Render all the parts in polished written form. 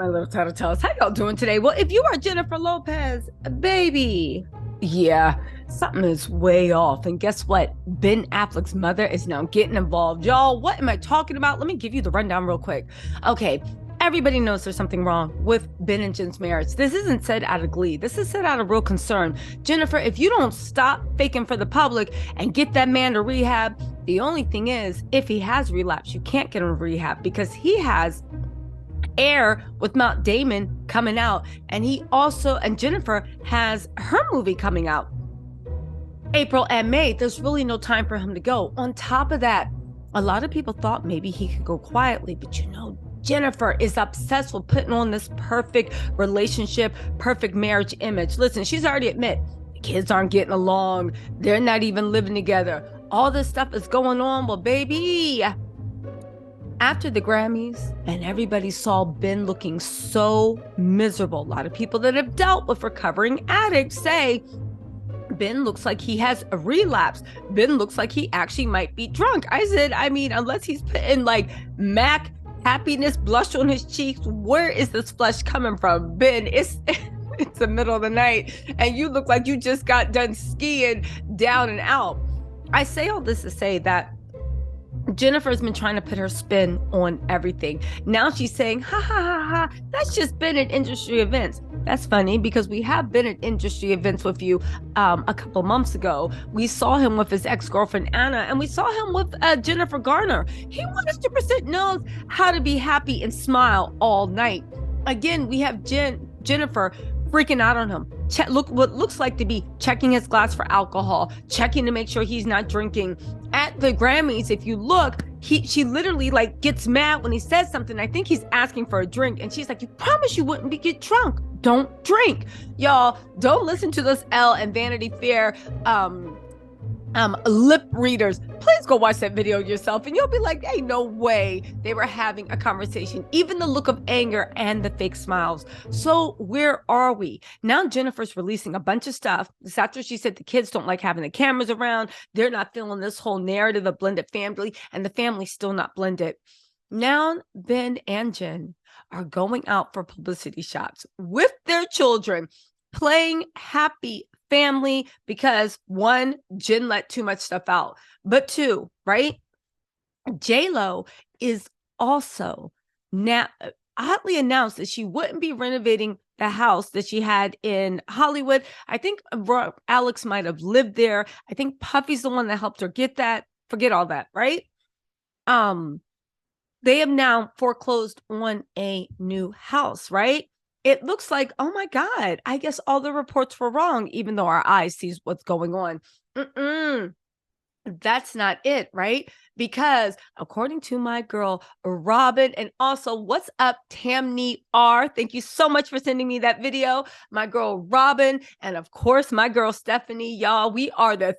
My little tattletales. How y'all doing today? Well, if you are Jennifer Lopez, baby, yeah, something is way off. And guess what? Ben Affleck's mother is now getting involved. Y'all, what am I talking about? Let me give you the rundown real quick. Okay, everybody knows there's something wrong with Ben and Jen's marriage. This isn't said out of glee. This is said out of real concern. Jennifer, if you don't stop faking for the public and get that man to rehab, the only thing is, if he has relapsed, you can't get him to rehab because he has Air with Matt Damon coming out, and Jennifer has her movie coming out April and May. There's really no time for him to go. On top of that, a lot of people thought maybe he could go quietly, but Jennifer is obsessed with putting on this perfect relationship, perfect marriage image. Listen, she's already admit the kids aren't getting along, they're not even living together, all this stuff is going on. Well, baby, after the Grammys and everybody saw Ben looking so miserable, a lot of people that have dealt with recovering addicts say Ben looks like he has a relapse. Ben looks like he actually might be drunk. I said, I mean, unless he's putting like Mac happiness blush on his cheeks, where is this flush coming from? Ben, it's the middle of the night and you look like you just got done skiing down and out. I say all this to say that Jennifer's been trying to put her spin on everything. Now she's saying, ha ha ha ha, that's just been at industry events. That's funny because we have been at industry events with you a couple months ago. We saw him with his ex-girlfriend Anna, and we saw him with Jennifer Garner. He 100% knows how to be happy and smile all night. Again, we have Jennifer freaking out on him. Look what looks like to be checking his glass for alcohol, checking to make sure he's not drinking. At the Grammys, if you look, she literally like gets mad when he says something. I think he's asking for a drink, and she's like, "You promised you wouldn't get drunk. Don't drink." Y'all, don't listen to this Elle and Vanity Fair lip readers. Please go watch that video yourself and you'll be like, hey, no way they were having a conversation. Even the look of anger and the fake smiles. So where are we now? Jennifer's releasing a bunch of stuff. This after she said the kids don't like having the cameras around, they're not feeling this whole narrative of blended family, and the family's still not blended. Now Ben and Jen are going out for publicity shots with their children, playing happy family because one, Jen let too much stuff out, but two, right? J-Lo is also now oddly announced that she wouldn't be renovating the house that she had in Hollywood. I think Alex might have lived there. I think Puffy's the one that helped her get that. Forget all that, right? They have now foreclosed on a new house, right? It looks like, oh my God, I guess all the reports were wrong, even though our eyes sees what's going on. That's not it, right? Because according to my girl, Robin, and also what's up, Tammy R. Thank you so much for sending me that video. My girl, Robin, and of course, my girl, Stephanie, y'all, we are the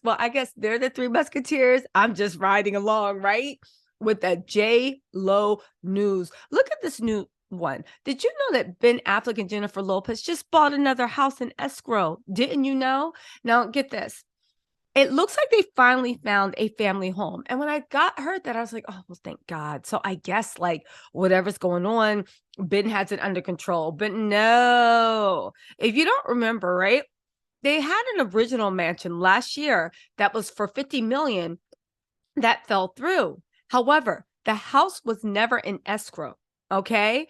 well, I guess they're the three musketeers. I'm just riding along, right? With that J-Lo news. Look at this new one. Did you know that Ben Affleck and Jennifer Lopez just bought another house in escrow? Didn't you know? Now get this. It looks like they finally found a family home. And when I heard that, I was like, oh, well, thank God. So I guess like whatever's going on, Ben has it under control. But no, if you don't remember, right? They had an original mansion last year that was for $50 million that fell through. However, the house was never in escrow. Okay.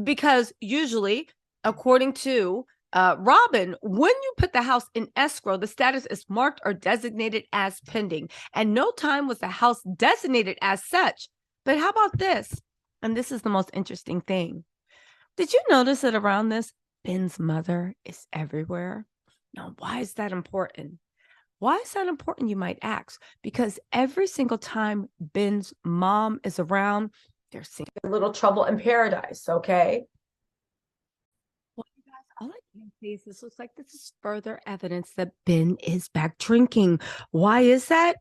Because usually, according to Robin, when you put the house in escrow, the status is marked or designated as pending. And no time was the house designated as such. But how about this? And this is the most interesting thing. Did you notice that around this, Ben's mother is everywhere? Now, why is that important? Why is that important, you might ask? Because every single time Ben's mom is around, they're seeing a little trouble in paradise, okay? Well, you guys, all I can say is this looks like this is further evidence that Ben is back drinking. Why is that?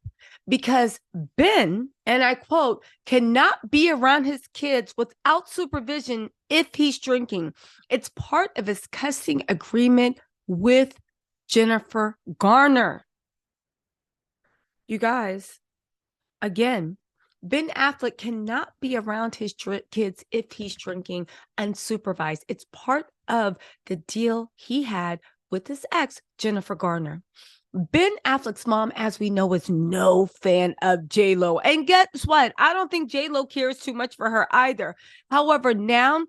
Because Ben, and I quote, cannot be around his kids without supervision if he's drinking. It's part of his custody agreement with Jennifer Garner. You guys, again, Ben Affleck cannot be around his kids if he's drinking unsupervised. It's part of the deal he had with his ex, Jennifer Garner. Ben Affleck's mom, as we know, is no fan of J-Lo. And guess what? I don't think J-Lo cares too much for her either. However, now,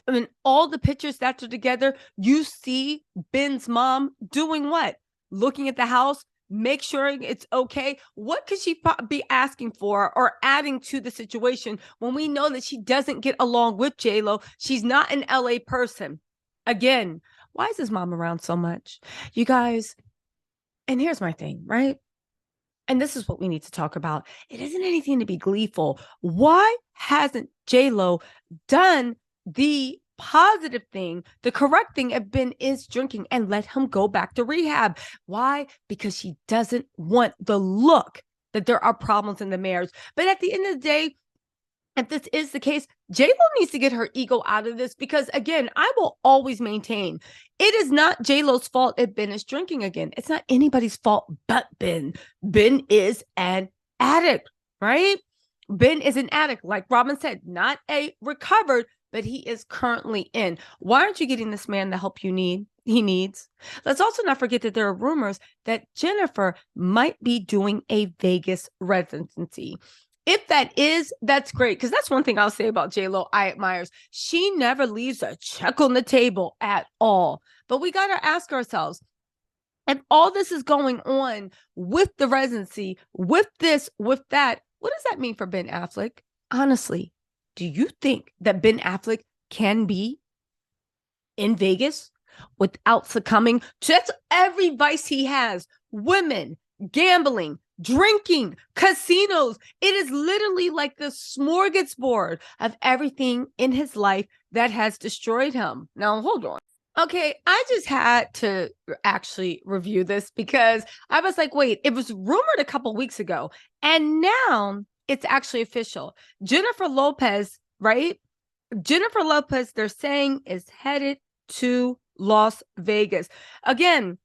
I mean, all the pictures that are together, you see Ben's mom doing what? Looking at the house, make sure it's okay. What could she be asking for or adding to the situation when we know that she doesn't get along with J-Lo? She's not an LA person. Again, why is his mom around so much? You guys, and here's my thing, right? And this is what we need to talk about. It isn't anything to be gleeful. Why hasn't J-Lo done the positive thing, the correct thing if Ben is drinking and let him go back to rehab? Why? Because she doesn't want the look that there are problems in the marriage. But at the end of the day, if this is the case, J-Lo needs to get her ego out of this because, again, I will always maintain it is not J-Lo's fault if Ben is drinking again. It's not anybody's fault but Ben. Ben is an addict, right? Ben is an addict, like Robin said, not a recovered, but he is currently in. Why aren't you getting this man the help he needs? Let's also not forget that there are rumors that Jennifer might be doing a Vegas residency. If that is, that's great. Because that's one thing I'll say about J-Lo I admire. She never leaves a check on the table at all. But we got to ask ourselves, if all this is going on with the residency, with this, with that, what does that mean for Ben Affleck? Honestly, do you think that Ben Affleck can be in Vegas without succumbing to every vice he has? Women, gambling, drinking, casinos. It is literally like the smorgasbord of everything in his life that has destroyed him. Now, hold on. Okay, I just had to actually review this because I was like, wait, it was rumored a couple weeks ago, and now it's actually official. Jennifer Lopez, right? Jennifer Lopez, they're saying, is headed to Las Vegas. Again,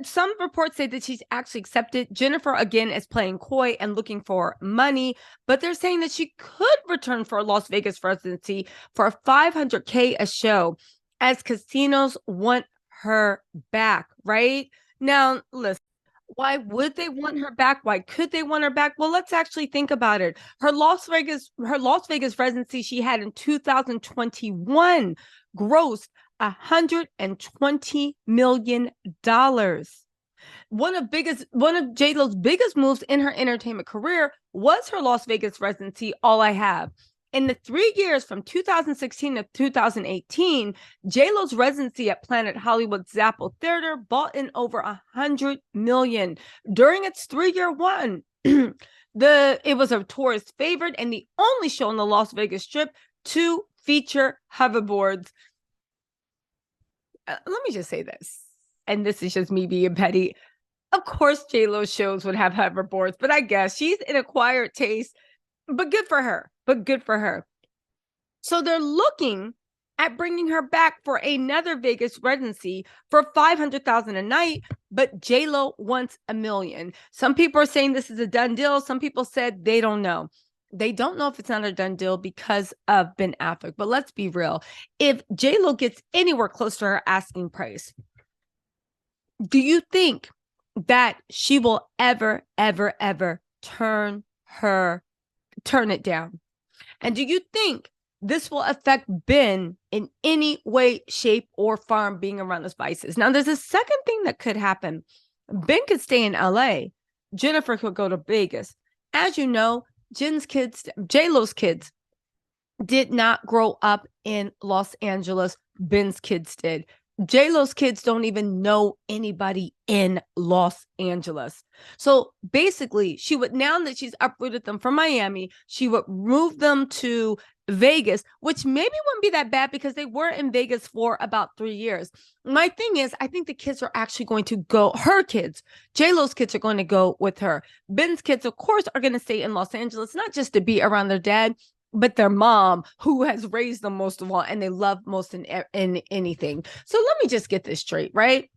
some reports say that she's actually accepted. Jennifer, again, is playing coy and looking for money, but they're saying that she could return for a Las Vegas residency for $500K a show as casinos want her back, right? Now, listen. Why would they want her back? Why could they want her back? Well, let's actually think about it. Her Las Vegas residency she had in 2021 grossed $120 million. One of J-Lo's biggest moves in her entertainment career was her Las Vegas residency, All I Have. In the 3 years from 2016 to 2018, J-Lo's residency at Planet Hollywood's Zappo Theater brought in over $100 million. During its 3-year run, it was a tourist favorite and the only show on the Las Vegas Strip to feature hoverboards. Let me just say this, and this is just me being petty. Of course, J-Lo's shows would have hoverboards, but I guess she's an acquired taste. But good for her. So they're looking at bringing her back for another Vegas residency for $500,000 a night, but J-Lo wants $1 million. Some people are saying this is a done deal. Some people said they don't know. They don't know if it's not a done deal because of Ben Affleck. But let's be real. If J-Lo gets anywhere close to her asking price, do you think that she will ever turn it down? And do you think this will affect Ben in any way, shape, or form being around his vices? Now, there's a second thing that could happen. Ben could stay in LA. Jennifer could go to Vegas. As you know, J-Lo's kids did not grow up in Los Angeles. Ben's kids did. J-Lo's kids don't even know anybody in Los Angeles. So basically, she would, now that she's uprooted them from Miami, she would move them to Vegas, which maybe wouldn't be that bad because they were in Vegas for about 3 years. My thing is, I think the kids are actually going to go, her kids, J-Lo's kids are going to go with her. Ben's kids, of course, are going to stay in Los Angeles, not just to be around their dad, but their mom, who has raised them most of all, and they love most in anything. So let me just get this straight, right?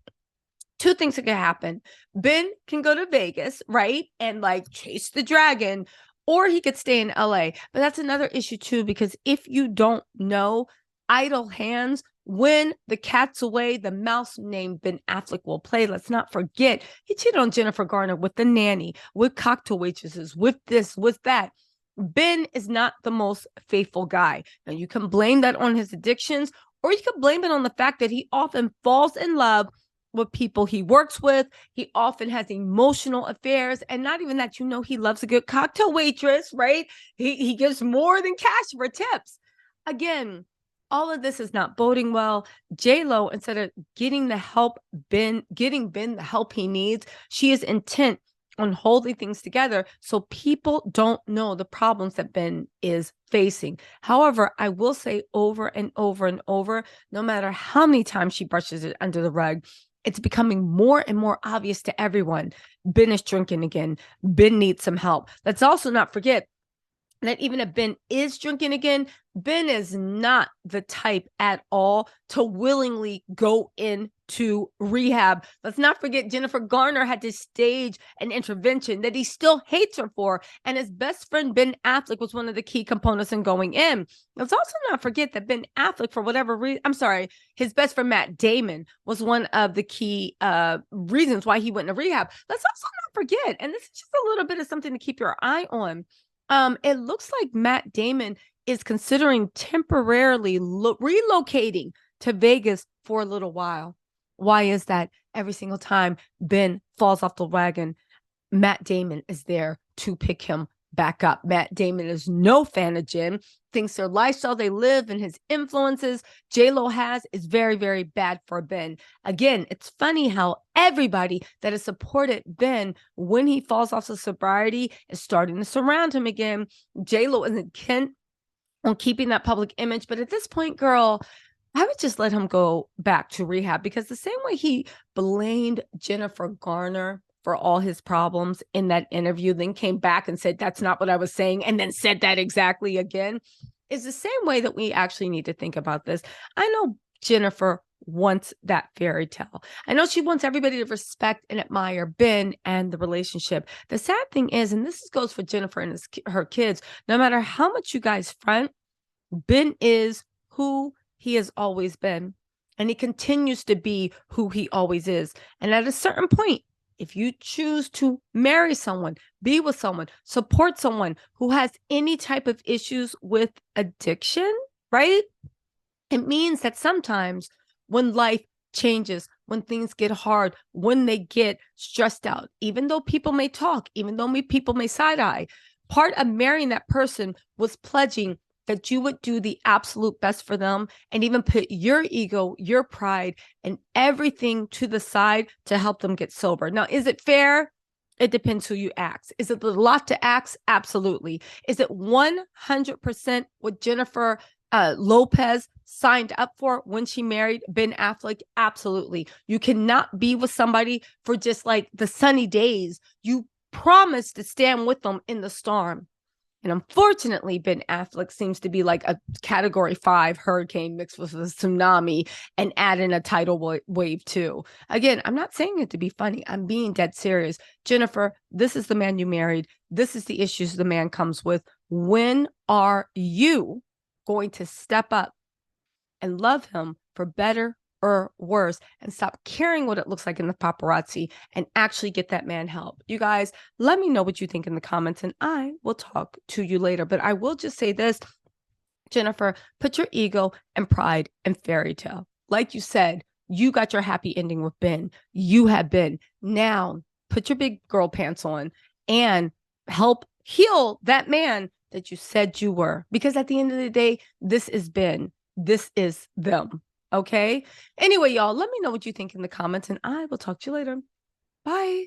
Two things that can happen. Ben can go to Vegas, right? And like chase the dragon, or he could stay in LA. But that's another issue too, because if you don't know, idle hands, when the cat's away, the mouse named Ben Affleck will play. Let's not forget, he cheated on Jennifer Garner with the nanny, with cocktail waitresses, with this, with that. Ben is not the most faithful guy. Now, you can blame that on his addictions, or you can blame it on the fact that he often falls in love with people he works with. He often has emotional affairs, and not even that, he loves a good cocktail waitress, right? He gives more than cash for tips. Again, all of this is not boding well. J-Lo, instead of getting Ben the help he needs, she is intent on holding things together so people don't know the problems that Ben is facing. However, I will say over and over and over, no matter how many times she brushes it under the rug, it's becoming more and more obvious to everyone. Ben is drinking again. Ben needs some help. Let's also not forget that even if Ben is drinking again, Ben is not the type at all to willingly go into rehab. Let's not forget Jennifer Garner had to stage an intervention that he still hates her for. And his best friend, Ben Affleck, was one of the key components in going in. Let's also not forget that Ben Affleck, for whatever reason, his best friend, Matt Damon, was one of the key reasons why he went into rehab. Let's also not forget, and this is just a little bit of something to keep your eye on. It looks like Matt Damon is considering temporarily relocating to Vegas for a little while. Why is that? Every single time Ben falls off the wagon, Matt Damon is there to pick him back up. Matt Damon is no fan of Jen, thinks their lifestyle they live and his influences J-Lo has is very, very bad for Ben. Again, it's funny how everybody that has supported Ben when he falls off of sobriety is starting to surround him again. J-Lo is intent on keeping that public image, but at this point, girl, I would just let him go back to rehab, because the same way he blamed Jennifer Garner for all his problems in that interview, then came back and said, that's not what I was saying, and then said that exactly again, is the same way that we actually need to think about this. I know Jennifer wants that fairy tale. I know she wants everybody to respect and admire Ben and the relationship. The sad thing is, and this goes for Jennifer and her kids, no matter how much you guys front, Ben is who he has always been, and he continues to be who he always is. And at a certain point, if you choose to marry someone, be with someone, support someone who has any type of issues with addiction, right? It means that sometimes when life changes, when things get hard, when they get stressed out, even though people may talk, even though people may side-eye, part of marrying that person was pledging that you would do the absolute best for them and even put your ego, your pride, and everything to the side to help them get sober. Now, is it fair? It depends who you ask. Is it a lot to ask? Absolutely. Is it 100% what Jennifer Lopez signed up for when she married Ben Affleck? Absolutely. You cannot be with somebody for just like the sunny days. You promise to stand with them in the storm. And unfortunately, Ben Affleck seems to be like a category 5 hurricane mixed with a tsunami and add in a tidal wave too. Again, I'm not saying it to be funny. I'm being dead serious. Jennifer, this is the man you married. This is the issues the man comes with. When are you going to step up and love him for better or worse, and stop caring what it looks like in the paparazzi and actually get that man help? You guys, let me know what you think in the comments, and I will talk to you later. But I will just say this, Jennifer, put your ego and pride in fairy tale. Like you said, you got your happy ending with Ben. You have been. Now, put your big girl pants on and help heal that man that you said you were. Because at the end of the day, this is Ben. This is them. Okay. Anyway, y'all, let me know what you think in the comments, and I will talk to you later. Bye.